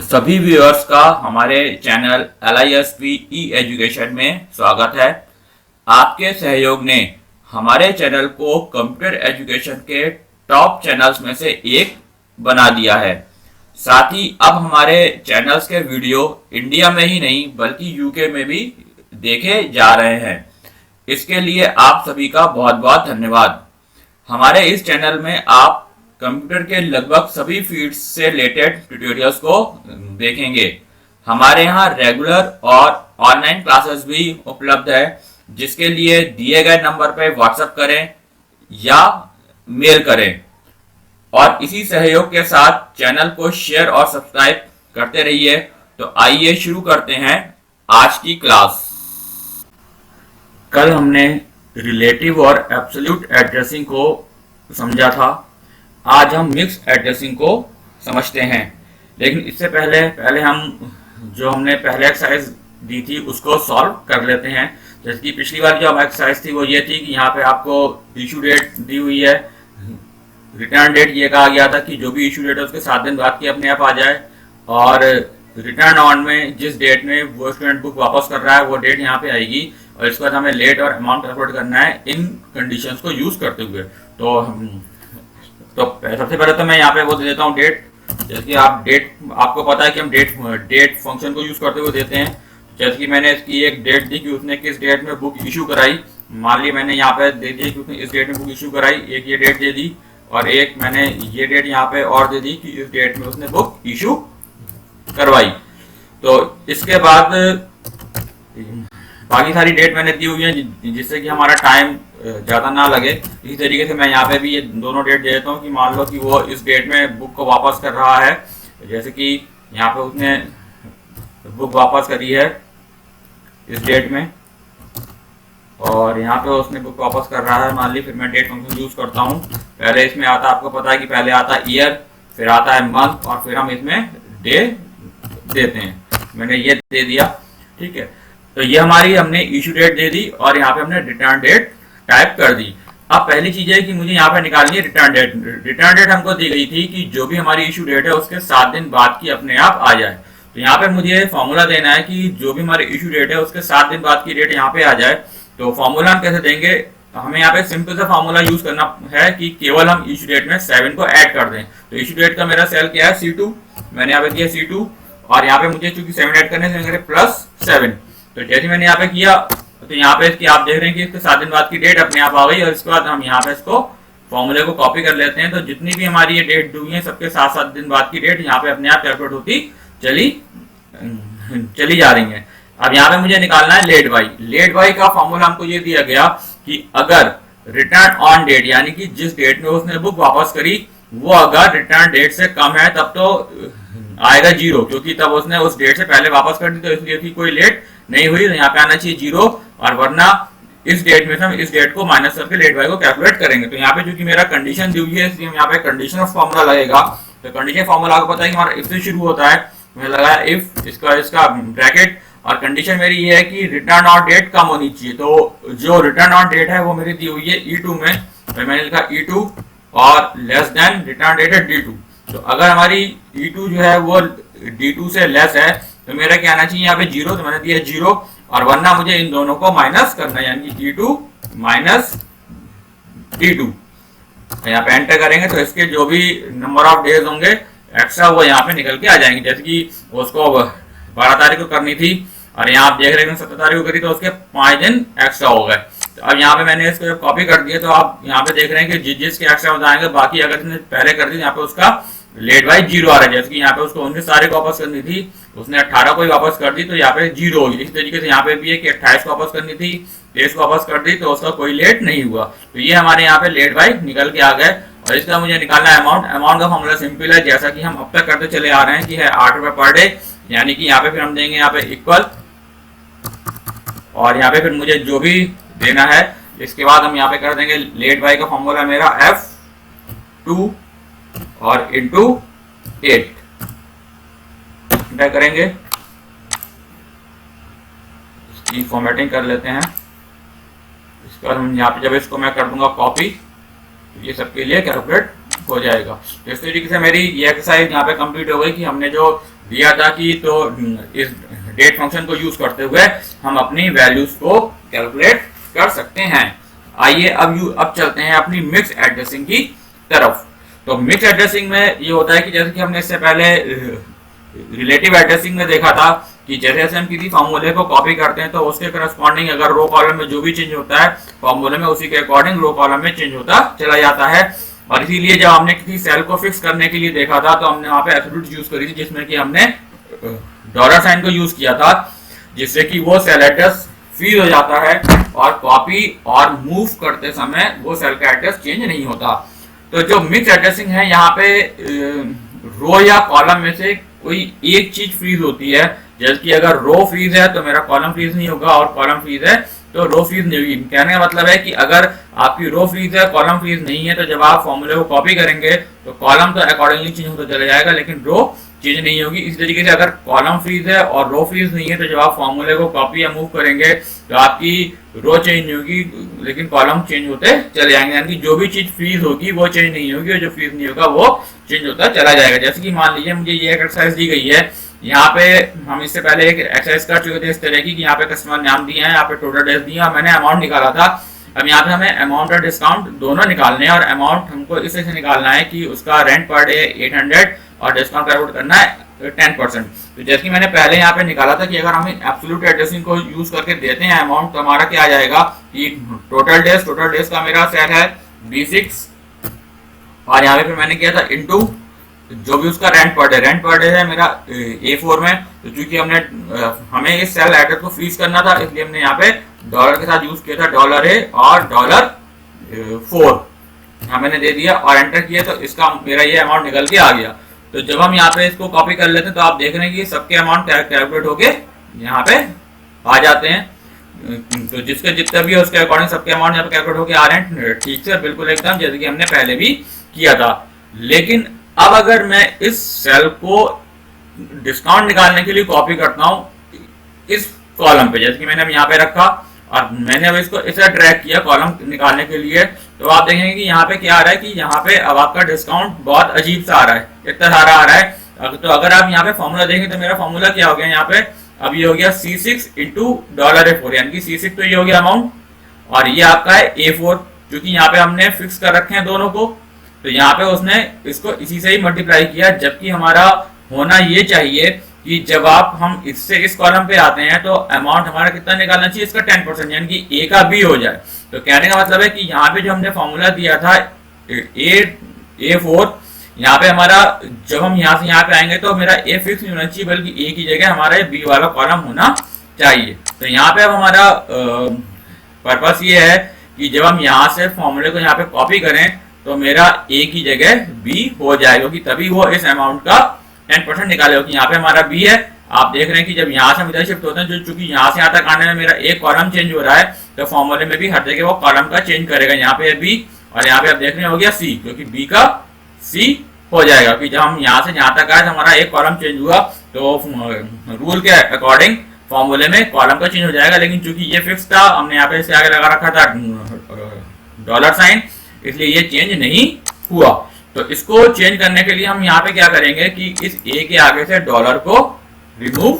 सभी व्यूअर्स का हमारे चैनल LISP ई एजुकेशन में स्वागत है। आपके सहयोग ने हमारे चैनल को कंप्यूटर एजुकेशन के टॉप चैनल्स में से एक बना दिया है। साथ ही अब हमारे चैनल्स के वीडियो इंडिया में ही नहीं बल्कि यूके में भी देखे जा रहे हैं। इसके लिए आप सभी का बहुत बहुत धन्यवाद। हमारे इस चैनल में आप कंप्यूटर के लगभग सभी फील्ड्स से रिलेटेड ट्यूटोरियल्स को देखेंगे। हमारे यहाँ रेगुलर और ऑनलाइन क्लासेस भी उपलब्ध है, जिसके लिए दिए गए नंबर पर व्हाट्सएप करें या मेल करें और इसी सहयोग के साथ चैनल को शेयर और सब्सक्राइब करते रहिए। तो आइए शुरू करते हैं आज की क्लास। कल हमने रिलेटिव और एब्सोल्यूट एड्रेसिंग को समझा था। आज हम मिक्स एड्रेसिंग को समझते हैं, लेकिन इससे पहले हमने पहले एक्सरसाइज दी थी उसको सॉल्व कर लेते हैं। जैसे कि पिछली बार जो हमारी एक्सरसाइज थी वो ये थी कि यहाँ पे आपको इशू डेट दी हुई है, रिटर्न डेट ये कहा गया था कि जो भी इशू डेट है उसके 7 दिन बाद की अपने आप आ जाए, और रिटर्न ऑन में जिस डेट में वो स्टूडेंट बुक वापस कर रहा है वो डेट यहाँ पे आएगी, और इसके बाद हमें लेट और अमाउंट कैलकुलेट करना है इन कंडीशंस को यूज करते हुए। तो सबसे पहले तो मैं यहाँ पे वो दे देता हूँ डेट। जैसे कि आपको पता है कि हम डेट फंक्शन को यूज करते हुए देते हैं। जैसे कि मैंने इसकी एक डेट दी कि उसने किस डेट में बुक इशू कराई। मान ली मैंने यहाँ पे दे दी कि उसने इस डेट में बुक इशू कराई, एक ये डेट दे दी, और एक मैंने ये डेट यहाँ पे और दे दी कि इस डेट में उसने बुक इशू करवाई। तो इसके बाद बाकी सारी डेट मैंने दी हुई है जिससे कि हमारा टाइम ज़्यादा ना लगे। इसी तरीके से मैं यहाँ पे भी ये दोनों डेट दे देता हूँ कि मान लो कि वो इस डेट में बुक को वापस कर रहा है। जैसे कि यहाँ पे उसने बुक वापस करी है इस डेट में, और यहाँ पे उसने बुक वापस कर रहा है मान ली। फिर मैं डेट फंक्शन यूज करता हूँ। पहले इसमें आता, आपको पता है कि पहले आता है ईयर, फिर आता है मंथ, और फिर हम इसमें डे देते हैं। मैंने ये दे दिया, ठीक है। तो ये हमने इशू डेट दे दी और यहाँ पे हमने रिटर्न डेट टाइप कर दी। अब पहली चीज है कि मुझे यहाँ पे निकालनी है रिटर्न डेट। रिटर्न डेट हमको दी गई थी कि जो भी हमारी इशू डेट है उसके 7 दिन बाद की अपने आप आ जाए। तो यहाँ पे मुझे फॉर्मूला देना है कि जो भी हमारी इशू डेट है उसके 7 दिन बाद की डेट यहाँ पे आ जाए। तो फॉर्मूला हम कैसे देंगे? हमें यहाँ पे सिंपल सा फॉर्मूला यूज करना है कि केवल हम इशू डेट में 7 को ऐड कर दें। तो इशू डेट का मेरा सेल क्या है? C2। मैंने यहाँ पे किया C2, और यहाँ पे मुझे चूंकि 7 ऐड करने से +7। तो जैसे मैंने यहाँ पे किया तो यहाँ पे इसकी आप देख रहे हैं कि इसके 7 दिन बाद की डेट अपने आप आ गई, और इसके बाद हम यहाँ पे इसको फॉर्मूले को कॉपी कर लेते हैं। तो जितनी भी हमारी ये डेट हुई है सबके 7-7 दिन बाद की डेट यहाँ पे अपने आप कैलकुलेट होती चली जा रही है। अब यहाँ पे मुझे निकालना है लेट बाई। लेट बाई का फॉर्मूला हमको ये दिया गया कि अगर रिटर्न ऑन डेट यानी कि जिस डेट में उसने बुक वापस करी वो अगर रिटर्न डेट से कम है तब तो आएगा 0, क्योंकि तब उसने उस डेट से पहले वापस कर दी, तो इसलिए कि कोई लेट नहीं हुई। तो यहाँ पे आना चाहिए 0, और वरना इस डेट में से हम इस डेट को माइनस करके लेट बाई को कैलकुलेट करेंगे। तो यहाँ पे चूंकि मेरा कंडीशन दी हुई है इसलिए हम यहाँ पे कंडीशन ऑफ फॉर्मूला लगेगा। तो कंडीशन फॉर्मूला आपको पता है कि हमारा इफ से शुरू होता है। मैंने लगाया इफ, इसका ब्रैकेट, और कंडीशन मेरी ये है कि रिटर्न ऑन डेट कम होनी चाहिए। तो जो रिटर्न ऑन डेट है वो मेरी दी हुई है E2 में, तो मैंने लिखा E2 और लेस देन रिटर्न डेट है D2। तो अगर हमारी E2 जो है वो D2 से लेस है तो मेरा क्या आना चाहिए यहाँ पे 0, तो मैंने दिया 0, और वरना मुझे इन दोनों को माइनस करना है, यानी कि E2 माइनस D2। यहाँ पे एंटर करेंगे तो इसके जो भी नंबर ऑफ डेज होंगे एक्स्ट्रा वो यहाँ पे निकल के आ जाएंगे। जैसे कि उसको 12 तारीख को करनी थी और यहाँ आप देख रहे हैं 17 तारीख को करी, तो उसके 5 दिन एक्स्ट्रा हो गए। तो अब यहाँ पे मैंने इसको कॉपी कर दिया, तो आप यहाँ पे देख रहे हैं कि जिसके एक्स्ट्रा बताएंगे, बाकी अगर इसने पहले कर दी यहाँ पे उसका लेट बाई 0 आ रहा है। जैसे कि यहाँ पे उसको 19 तारीख को वापस करनी थी, उसने 18 को ही वापस कर दी, तो यहाँ पे 0 होगी। इस तरीके से यहाँ पे भी है कि 28 को वापस करनी थी, 23 को वापस कर दी, तो उसका कोई लेट नहीं हुआ। तो ये हमारे यहाँ पे लेट बाई निकल के आ गए। और इसका मुझे निकालना है अमाउंट। अमाउंट का फॉर्मूला सिंपल है, जैसा कि हम अब तक करते चले आ रहे हैं कि है 8 रुपए पर डे, यानी कि यहाँ पे फिर हम देंगे यहाँ पे इक्वल, और यहाँ पे फिर मुझे जो भी देना है इसके बाद हम यहाँ पे कर देंगे लेट बाई का फॉर्मूला मेरा F2 और इंटू 8 करेंगे। इसकी फॉर्मेटिंग कर लेते हैं। इसके बाद हम यहाँ पे जब इसको मैं कर दूंगा कॉपी, तो ये सबके लिए कैलकुलेट हो जाएगा। इस तरीके से मेरी ये एक्सरसाइज यहाँ पे कंप्लीट हो गई कि हमने जो दिया था कि तो इस डेट फंक्शन को यूज करते हुए हम अपनी वैल्यूज को कैलकुलेट कर सकते हैं। आइए अब चलते हैं अपनी मिक्स एड्रेसिंग की तरफ। तो मिक्स एड्रेसिंग में ये होता है कि जैसे कि हमने इससे पहले रिलेटिव एड्रेसिंग में देखा था कि जैसे जैसे हम किसी फॉर्मूले को कॉपी करते हैं तो उसके करस्पॉन्डिंग अगर रो कॉलम में जो भी चेंज होता है फॉर्मूले में उसी के अकॉर्डिंग रो कॉलम में चेंज होता चला जाता है। और इसीलिए जब हमने किसी सेल को फिक्स करने के लिए देखा था तो हमने वहां पे एब्सोल्यूट यूज करी थी, जिसमें कि हमने डॉलर साइन को यूज किया था, जिससे कि वो सेल एड्रेस फ्रीज हो जाता है और कॉपी और मूव करते समय वो सेल का एड्रेस चेंज नहीं होता। तो जो मिक्स एड्रेसिंग है यहाँ पे रो या कॉलम में से कोई एक चीज फ्रीज होती है। जैसे कि अगर रो फ्रीज है तो मेरा कॉलम फ्रीज नहीं होगा और कॉलम फ्रीज है तो रो फ्रीज नहीं होगी। कहने का मतलब है कि अगर आपकी रो फ्रीज है कॉलम फ्रीज नहीं है तो जब आप फॉर्मूले को कॉपी करेंगे तो कॉलम तो अकॉर्डिंगली चेंज होता चला जाएगा लेकिन रो चेंज नहीं होगी। इस तरीके से अगर कॉलम फ्रीज है और रो फ्रीज नहीं है तो जब आप फॉर्मूले को कॉपी या मूव करेंगे तो आपकी रो चेंज नहीं होगी लेकिन कॉलम चेंज होते चले जाएंगे। यानी कि जो भी चीज फ्रीज होगी वो चेंज नहीं होगी और जो फ्रीज नहीं होगा वो चेंज होता चला जाएगा। जैसे कि मान लीजिए मुझे ये एक्सरसाइज दी गई है, यहाँ पे हम इससे पहले एक एक्सरसाइज कर चुके थे इस तरह की कि यहाँ पे कस्टमर नाम दिया है, यहाँ पे टोटल डेज दिया और मैंने अमाउंट निकाला था। अब यहाँ पे हमें अमाउंट और डिस्काउंट दोनों निकालने हैं और अमाउंट हमको इस तरह से निकालना है कि उसका रेंट पर डे 800 और डिस्काउंट कैलकुलेट करना है 10%। तो जैसे कि मैंने पहले यहाँ पे निकाला था कि अगर हम एब्सोल्यूट एड्रेसिंग को यूज करके देते हैं अमाउंट तो हमारा क्या आ जाएगा कि टोटल डेज का मेरा सेल है B6 और यहाँ पे मैंने किया था इनटू जो भी उसका रेंट पर डे है मेरा A4 में। तो चूंकि हमें इस सेल एड्रेस को फ्रीज करना था इसलिए हमने यहाँ पे डॉलर के साथ यूज किया था $A और $4 यहाँ मैंने दे दिया और एंटर किया तो इसका मेरा ये अमाउंट निकल के आ गया। तो जब हम यहाँ पे इसको कॉपी कर लेते हैं तो आप देख रहे हैं कि सबके अमाउंट कैलकुलेट होके यहाँ पे आ जाते हैं। तो जिसके जितने भी है उसके अकॉर्डिंग सबके अमाउंट यहाँ पे कैलकुलेट होके आ रहे हैं। ठीक से बिल्कुल एकदम जैसे कि हमने पहले भी किया था। लेकिन अब अगर मैं इस सेल को डिस्काउंट निकालने के लिए कॉपी करता हूं इस कॉलम पे, जैसे कि मैंने अब यहाँ पे रखा और मैंने अब इसको इसे ड्रैग किया कॉलम निकालने के लिए, तो आप देखेंगे कि यहाँ पे क्या आ रहा है कि यहाँ पे अब आपका डिस्काउंट बहुत अजीब सा आ रहा है, इतना सारा आ रहा है। तो अगर आप यहाँ पे फॉर्मूला देखें तो मेरा फॉर्मूला क्या हो गया यहाँ पे, अब ये हो गया C6 इंटू $A4 यानी कि C6 तो ये हो गया अमाउंट और ये आपका है A4 क्योंकि यहाँ पे हमने फिक्स कर रखे हैं दोनों को। तो यहाँ पे उसने इसको इसी से ही मल्टीप्लाई किया, जबकि हमारा होना ये चाहिए कि जब आप हम इससे इस कॉलम पे आते हैं तो अमाउंट हमारा कितना निकालना चाहिए, इसका 10% यानी कि A का B हो जाए। तो कहने का मतलब है कि यहाँ पे जो हमने फॉर्मूला दिया था A4, यहाँ पे हमारा जब हम यहाँ से यहाँ पे आएंगे तो मेरा A फिक्स नहीं होना चाहिए बल्कि A की जगह हमारा B वाला कॉलम होना चाहिए। तो यहाँ पे अब हमारा पर्पस ये है कि जब हम यहाँ से फॉर्मूले को यहाँ पे कॉपी करें तो मेरा A की जगह B हो जाएगा क्योंकि तभी वो इस अमाउंट का 10% निकालेगा। कि यहाँ पे हमारा B है, आप देख रहे हैं कि जब यहाँ से इधर शिफ्ट होते हैं जो चूंकि यहाँ से यहाँ तक आने में मेरा एक कॉलम चेंज हो रहा है तो फॉर्मूले में भी हर जगह वो कॉलम का चेंज करेगा। यहाँ पे B और यहाँ पे आप देख रहे हो गया C क्योंकि B का C हो जाएगा कि जब हम यहाँ से यहाँ तक आए तो हमारा एक कॉलम चेंज हुआ तो रूल के अकॉर्डिंग फॉर्मूले में कॉलम का चेंज हो जाएगा। लेकिन चूंकि ये फिक्स था हमने यहाँ पे इसे आगे लगा रखा था डॉलर साइन, इसलिए ये चेंज नहीं हुआ। तो इसको चेंज करने के लिए हम यहाँ पे क्या करेंगे कि इस A के आगे से डॉलर को रिमूव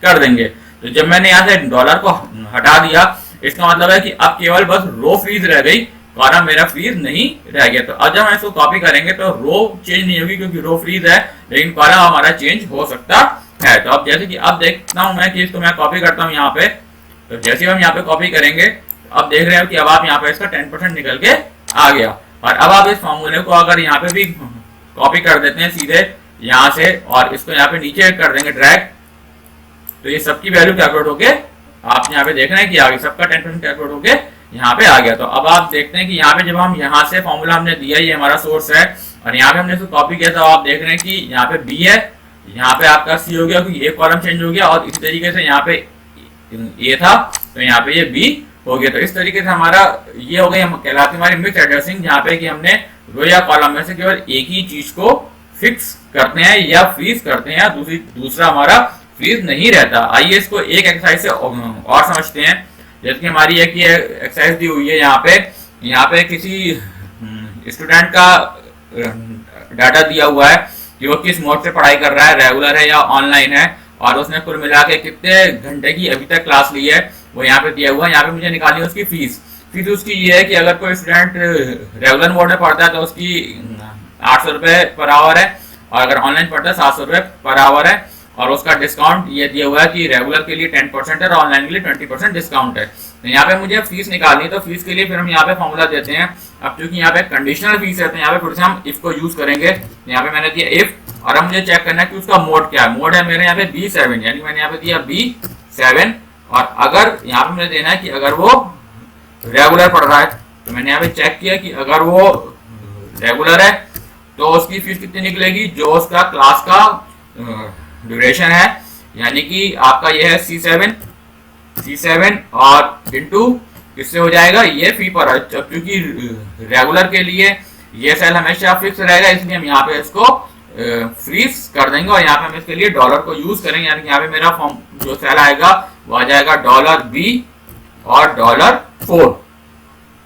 कर देंगे। तो जब मैंने यहाँ से डॉलर को हटा दिया इसका मतलब है कि अब केवल बस रो फ्रीज रह गई, कॉलम मेरा फ्रीज नहीं रह गया। तो अब जब हम इसको कॉपी करेंगे तो रो चेंज नहीं होगी क्योंकि रो फ्रीज है लेकिन कॉलम हमारा चेंज हो सकता है। तो अब जैसे कि अब देखता हूं मैं कि इसको मैं कॉपी करता हूं यहाँ पे, तो जैसे हम यहाँ पे कॉपी करेंगे अब देख रहे हो कि अब आप यहाँ पे इसका 10% निकल के आ गया। और अब आप इस फॉर्मूले को अगर यहाँ पे भी कॉपी कर देते हैं सीधे यहाँ से और इसको यहाँ पे नीचे कर देंगे ड्रैग, तो ये सबकी वैल्यू कैलकुलेट होके आप यहाँ पे देख रहे हैं कि आगे सबका 10% कैलकुलेट होके यहाँ पे आ गया। तो अब आप देखते हैं कि यहाँ पे जब हम यहाँ से फॉर्मूला हमने दिया, ये हमारा सोर्स है और यहाँ पे हमने इसको कॉपी किया तो आप देख रहे हैं कि यहाँ पे B है, यहाँ पे आपका C हो गया क्योंकि एक कॉलम चेंज हो गया और इसी तरीके से यहाँ पे A था तो यहाँ पे ये B हो गया। तो इस तरीके से हमारा ये हो गई हम कहलाती हमारी मिक्स एड्रेसिंग, जहाँ पे कि हमने रो या कॉलम में से केवल एक ही चीज को फिक्स करते हैं या फ्रीज करते हैं, दूसरा हमारा फ्रीज नहीं रहता। आइए इसको एक एक्सरसाइज से और समझते हैं। जैसे कि हमारी एक ये एक्सरसाइज दी हुई है, यहाँ पे किसी स्टूडेंट का डाटा दिया हुआ है कि वो किस मोड से पढ़ाई कर रहा है, रेगुलर है या ऑनलाइन है, और उसने कुल मिला के कितने घंटे की अभी तक क्लास ली है वो यहाँ पे दिया हुआ है। यहाँ पे मुझे निकालनी है उसकी फीस। फीस उसकी ये है कि अगर कोई स्टूडेंट रेगुलर मोड में पढ़ता है तो उसकी 800 रुपये पर आवर है, और अगर ऑनलाइन पढ़ता है 700 रुपये पर आवर है, और उसका डिस्काउंट ये दिया हुआ है कि रेगुलर के लिए 10% है और ऑनलाइन के लिए 20% डिस्काउंट है। तो यहाँ पे मुझे फीस निकालनी है, तो फीस के लिए फिर हम यहाँ पे फॉर्मूला देते हैं। अब क्योंकि यहाँ पे कंडीशनल फीस है तो यहाँ पे फिर से हम इफ को यूज करेंगे। यहाँ पे मैंने दिया इफ, और अब मुझे चेक करना है कि उसका मोड क्या है। मोड है मेरे यहाँ पे B7, यानी मैंने यहाँ पे दिया B7, और अगर यहाँ पे मुझे देना है कि अगर वो रेगुलर पढ़ रहा है, तो मैंने यहाँ पे चेक किया कि अगर वो रेगुलर है तो उसकी फीस कितनी निकलेगी, जो उसका क्लास का ड्यूरेशन है, यानी कि आपका ये है C7 और इंटू किससे हो जाएगा, ये फी पर है। क्योंकि रेगुलर के लिए ये सेल हमेशा फिक्स रहेगा, इसलिए हम यहाँ पे इसको फ्रीज कर देंगे, और यहाँ पे हम इसके लिए डॉलर को यूज करेंगे। यानी कि यहाँ पे मेरा फॉर्म जो सेल आएगा वो आ जाएगा $B और $4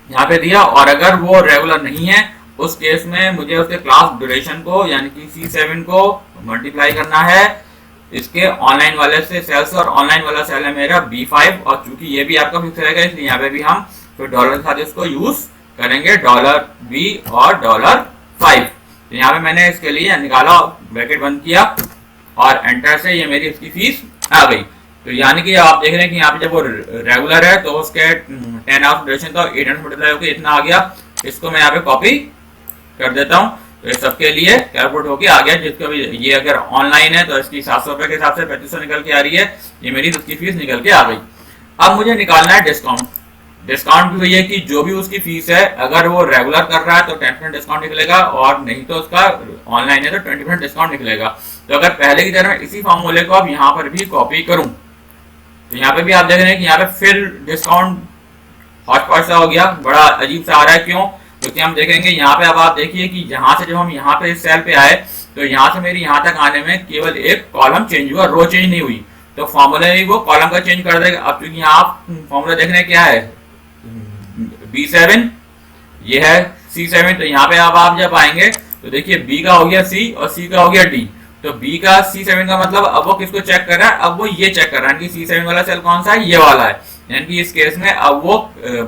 यहाँ पे दिया। और अगर वो रेगुलर नहीं है उस केस में मुझे उसके क्लास ड्यूरेशन को यानी कि C7 को मल्टीप्लाई करना है इसके ऑनलाइन वाले से सेल से, और ऑनलाइन वाला सेल है मेरा B5, और चूंकि ये भी आपका फिक्स रहेगा इसलिए यहाँ पे भी हम फिर डॉलर के साथ इसको यूज करेंगे, $B और $5। तो यहाँ पे मैंने इसके लिए निकाला, ब्रैकेट बंद किया, और एंटर से ये मेरी इसकी फीस आ गई। तो यानी कि आप देख रहे हैं कि यहाँ पे जब वो रेगुलर है तो उसके 10 आवर्स ड्यूरेशन था, 800 मल्टीप्लाई होकर इतना आ गया। इसको मैं यहाँ पे कॉपी कर देता हूँ, तो ये सबके लिए कैलकुलेट होके आ गया। जिसका भी ये अगर ऑनलाइन है तो इसकी 700 रुपए के हिसाब से 3500 निकल के आ रही है, ये मेरी उसकी फीस निकल के आ गई। अब मुझे निकालना है डिस्काउंट। डिस्काउंट भी वही है कि जो भी उसकी फीस है अगर वो रेगुलर कर रहा है तो 10% डिस्काउंट निकलेगा, और नहीं तो उसका ऑनलाइन है तो 20% डिस्काउंट निकलेगा। तो अगर पहले की तरह इसी फॉर्मूले को अब यहाँ पर भी कॉपी करूँ तो यहाँ पे भी आप देख रहे हैं कि यहाँ पे फिर डिस्काउंट हॉटपॉट सा हो गया, बड़ा अजीब सा आ रहा है। क्यों? क्योंकि हम देखेंगे यहाँ पे, अब आप देखिए कि यहाँ से जब हम यहाँ पे इस सेल पे आए तो यहाँ से मेरी यहाँ तक आने में केवल एक कॉलम चेंज हुआ, रो चेंज नहीं हुई। तो फॉर्मूला में वो कॉलम का चेंज कर देगा। अब क्योंकि यहाँ आप फॉर्मूला देख रहे हैं क्या है, B7 ये है C7, तो यहाँ पे अब आप जब आएंगे तो देखिए B का हो गया C और C का हो गया D। तो B का C7 का मतलब अब वो किसको चेक कर रहा है, अब वो ये चेक कर रहा है कि C7 वाला सेल कौन सा है, ये वाला है। यानी कि इस केस में अब वो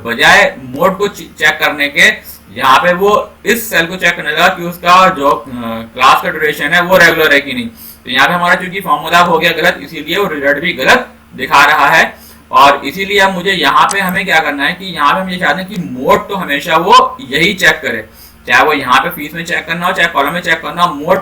बजाय मोड को चेक करने के यहाँ पे वो इस सेल को चेक करने लगा कि उसका जो क्लास का ड्यूरेशन है वो रेगुलर है कि नहीं। तो यहाँ पे हमारा चूंकि फॉर्मूला हो गया गलत, इसीलिए वो रिजल्ट भी गलत दिखा रहा है। और इसीलिए अब मुझे यहाँ पे हमें क्या करना है कि यहाँ पे हम ये चाहते हैं कि मोड तो हमेशा वो यही चेक करे, चाहे वो यहाँ पे फीस में चेक करना हो चाहे कॉलम में चेक करना हो, मोड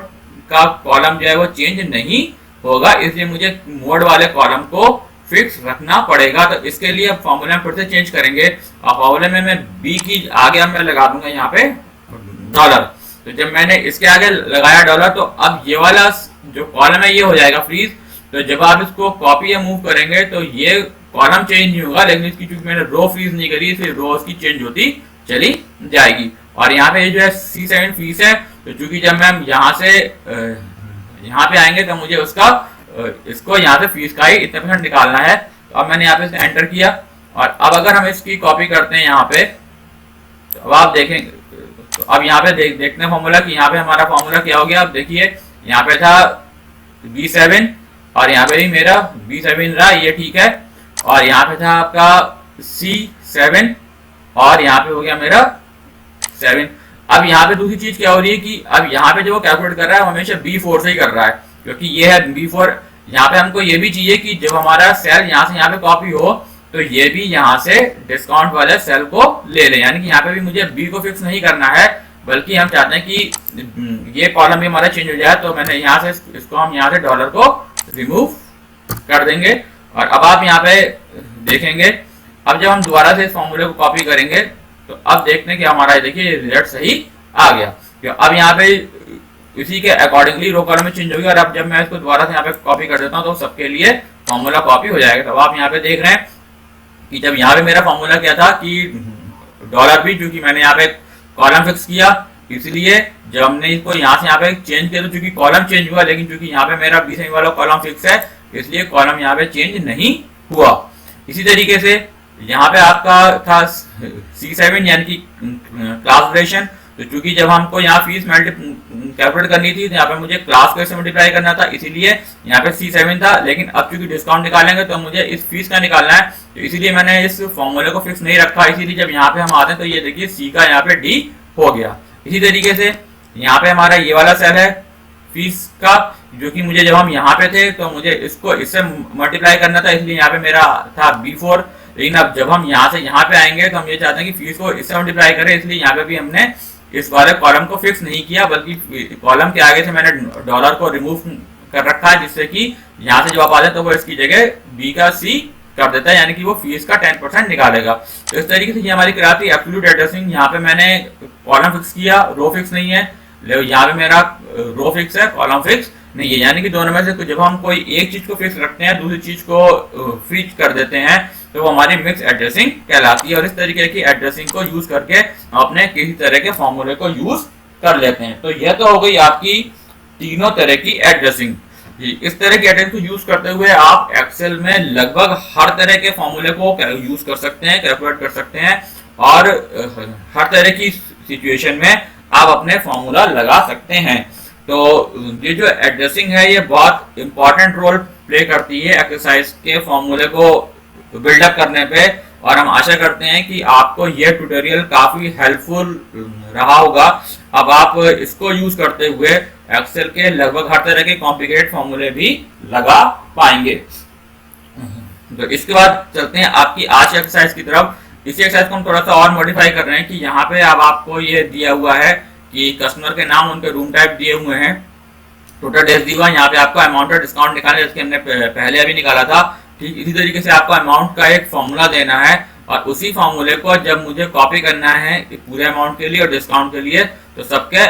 का कॉलम जो है वो चेंज नहीं होगा। इसलिए मुझे मोड वाले कॉलम को फिक्स रखना पड़ेगा। तो इसके लिए अब फॉर्मूला में फिर से चेंज करेंगे, और फॉर्मूले में मैं B की आगे मैं लगा दूंगा यहाँ पे $। तो जब मैंने इसके आगे लगाया $, तो अब ये वाला जो कॉलम है ये हो जाएगा फ्रीज। तो जब आप इसको कॉपी या मूव करेंगे तो ये कॉलम चेंज नहीं होगा, लेकिन इसकी चूंकि मैंने रो फ्रीज नहीं करी इसलिए रो उसकी चेंज होती चली जाएगी। और यहाँ पे जो है C7 फीस है, तो चूंकि जब मैं यहाँ से यहाँ पे आएंगे तो मुझे उसका इसको यहाँ से फीस का ही इतने % निकालना है। तो अब मैंने यहाँ पे एंटर किया, और अब अगर हम इसकी कॉपी करते हैं यहाँ पे तो अब आप देखेंगे, तो अब यहाँ पे देखते हैं फॉर्मूला कि यहाँ पे हमारा फॉर्मूला क्या हो गया। अब देखिए यहाँ पे था B7 और यहाँ पे भी मेरा B7 रहा, ये ठीक है। और यहाँ पे था आपका C7 और यहाँ पे हो गया मेरा 7। अब यहाँ पे दूसरी चीज क्या हो रही है कि अब यहाँ पे जो वो कैलकुलेट कर रहा है हमेशा B4 से ही कर रहा है, क्योंकि ये है B4। यहाँ पे हमको ये भी चाहिए कि जब हमारा सेल यहाँ से यहाँ पे कॉपी हो तो ये भी यहाँ से डिस्काउंट वाले सेल को ले ले। यानी कि यहाँ पे भी मुझे B को फिक्स नहीं करना है, बल्कि हम चाहते हैं कि ये कॉलम भी हमारा चेंज हो जाए। तो मैंने यहाँ से इसको हम यहाँ से डॉलर को रिमूव कर देंगे। और अब आप यहाँ पे देखेंगे, अब जब हम दोबारा से इस फॉर्मूले को कॉपी करेंगे तो अब देखते हैं कि हमारा देखिए रिजल्ट सही आ गया। तो अब यहाँ पे इसी के अकॉर्डिंगली रो कॉलम में चेंज होगी। और अब जब मैं इसको दोबारा से यहाँ पे कॉपी कर देता हूँ तो सबके लिए फॉर्मूला कॉपी हो जाएगा। तो आप यहाँ पे देख रहे हैं कि जब यहाँ पे मेरा फॉर्मूला क्या था कि $B, क्योंकि मैंने यहाँ पे कॉलम फिक्स किया, इसलिए जब हमने इसको यहाँ से यहाँ पे चेंज किया तो चूंकि कॉलम चेंज हुआ, लेकिन चूंकि यहाँ पे मेरा B7 वाला कॉलम फिक्स है इसलिए कॉलम यहाँ पे चेंज नहीं हुआ। इसी तरीके से यहाँ पे आपका था C7 यानी कि क्लास ड्यूरेशन, तो चूंकि जब हमको यहाँ फीस कैलकुलेट करनी थी तो यहाँ पे मुझे क्लास को इससे मल्टीप्लाई करना था, इसीलिए यहाँ पे C7 था। लेकिन अब चूंकि डिस्काउंट निकालेंगे तो मुझे इस फीस का निकालना है, तो इसीलिए मैंने इस फॉर्मूले को फिक्स नहीं रखा। इसीलिए जब यहाँ पे हम आते हैं तो ये देखिए C का यहाँ पे D हो गया। इसी तरीके से यहाँ पे हमारा ये वाला सेल है फीस का, जो कि मुझे जब हम यहाँ पे थे तो मुझे इसको इससे मल्टीप्लाई करना था, इसलिए यहाँ पे मेरा था B4। लेकिन अब जब हम यहाँ से यहाँ पे आएंगे तो हम ये चाहते हैं कि फीस को इससे मल्टीप्लाई करें, इसलिए यहाँ पे भी हमने इस वाले कॉलम को फिक्स नहीं किया, बल्कि कॉलम के आगे से मैंने डॉलर को रिमूव कर रखा है, जिससे कि यहाँ से जब आप आ जाए तो वो इसकी जगह B का C कर देता है, यानी कि वो फीस का 10% निकालेगा। तो इस तरीके से ये हमारी कराती है एब्सोल्यूट एड्रेसिंग। यहाँ पे मैंने कॉलम फिक्स किया, रो फिक्स नहीं है। यहाँ पे मेरा रो फिक्स है, कॉलम फिक्स नहीं है, यानी कि दोनों में से जब हम कोई एक चीज को फिक्स रखते हैं, दूसरी चीज को फ्री कर देते हैं, तो वो हमारी मिक्स एड्रेसिंग कहलाती है। और इस तरीके की एड्रेसिंग को यूज करके हम अपने किसी तरह के फॉर्मूले को यूज कर लेते हैं। तो यह तो हो गई आपकी तीनों तरह की एड्रेसिंग। इस तरह की एड्रेसिंग को यूज करते हुए आप एक्सेल में लगभग हर तरह के फॉर्मूले को यूज कर सकते हैं, कैलकुलेट कर सकते हैं, और हर तरह की सिचुएशन में आप अपने फॉर्मूला लगा सकते हैं। तो ये जो एड्रेसिंग है ये बहुत इंपॉर्टेंट रोल प्ले करती है एक्सरसाइज के फॉर्मूले को बिल्डअप करने पे, और हम आशा करते हैं कि आपको यह ट्यूटोरियल काफी हेल्पफुल रहा होगा। अब आप इसको यूज करते हुए एक्सेल के लगभग हर तरह के कॉम्प्लिकेटेड फॉर्मूले भी लगा पाएंगे। तो इसके बाद चलते हैं आपकी आज की एक्सरसाइज की तरफ। इसी एक्सरसाइज को हम थोड़ा सा और मॉडिफाई कर रहे हैं कि यहाँ पे अब आपको ये दिया हुआ है कि कस्टमर के नाम, उनके रूम टाइप दिए हुए हैं, टोटल डेज दिया हुआ है, यहाँ पे आपको अमाउंट और डिस्काउंट निकालना है, जिसके हमने पहले अभी निकाला था। ठीक इसी तरीके से आपको अमाउंट का एक फॉर्मूला देना है, और उसी फॉर्मूले को जब मुझे कॉपी करना है पूरे अमाउंट के लिए और डिस्काउंट के लिए, तो सबके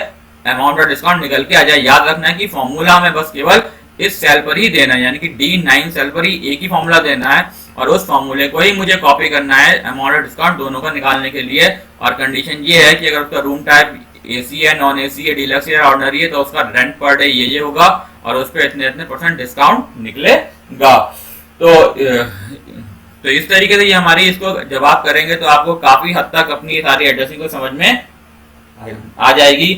अमाउंट और डिस्काउंट निकल के आ जाए। याद रखना है कि फॉर्मूला हमें बस केवल इस सेल पर ही देना है, यानी कि D9 सेल पर ही एक ही फॉर्मूला देना है, और उस फॉर्मूले को ही मुझे कॉपी करना है अमाउंट और डिस्काउंट दोनों का निकालने के लिए। और कंडीशन ये है कि अगर उसका रूम टाइप AC है, नॉन AC है, डीलक्स है, ऑर्डिनरी है, तो उसका रेंट पर डे ये होगा, और उस पर इतने इतने % डिस्काउंट निकलेगा। तो इस तरीके से ये हमारी इसको जब आप करेंगे तो आपको काफी हद तक अपनी सारी एड्रेसिंग को समझ में आ जाएगी।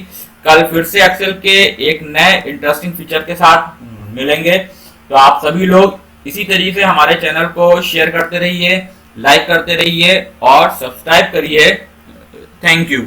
कल फिर से एक्सेल के एक नए इंटरेस्टिंग फीचर के साथ मिलेंगे। तो आप सभी लोग इसी तरीके से हमारे चैनल को शेयर करते रहिए, लाइक करते रहिए और सब्सक्राइब करिए। Thank you.